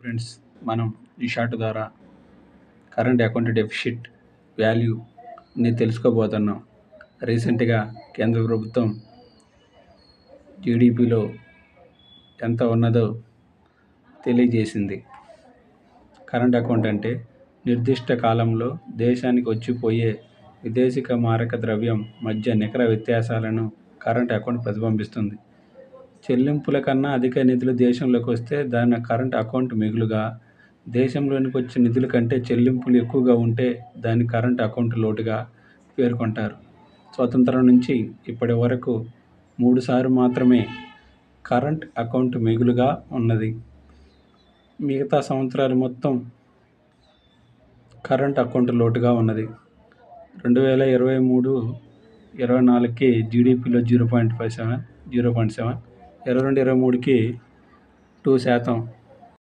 Friends, మనం ఈ short ద్వారా కరెంట్ అకౌంట్ డెఫిసిట్ వాల్యూని తెలుసుకోబోతున్నాం. రీసెంట్గా కేంద్ర ప్రభుత్వం జీడిపిలో ఎంత ఉన్నదో తెలియజేసింది. కరెంట్ అకౌంట్ అంటే నిర్దిష్ట కాలంలో దేశానికి వచ్చిపోయే విదేశీ మారక ద్రవ్యం మధ్య నికర వ్యత్యాసాలను కరెంట్ అకౌంట్ ప్రతిబింబిస్తుంది. చెల్లింపుల కన్నా అధిక నిధులు దేశంలోకి వస్తే దాన్ని కరెంట్ అకౌంట్ మిగులుగా, దేశంలోనికి వచ్చే నిధుల కంటే చెల్లింపులు ఎక్కువగా ఉంటే దాన్ని కరెంట్ అకౌంట్ లోటుగా పేర్కొంటారు. స్వతంత్రం నుంచి ఇప్పటి వరకు 3 సార్లు మాత్రమే కరెంట్ అకౌంట్ మిగులుగా ఉన్నది. మిగతా సంవత్సరాలు మొత్తం కరెంట్ అకౌంట్ లోటుగా ఉన్నది. 2023-24కి జీడిపిలో 0.7, 22-23కి 2%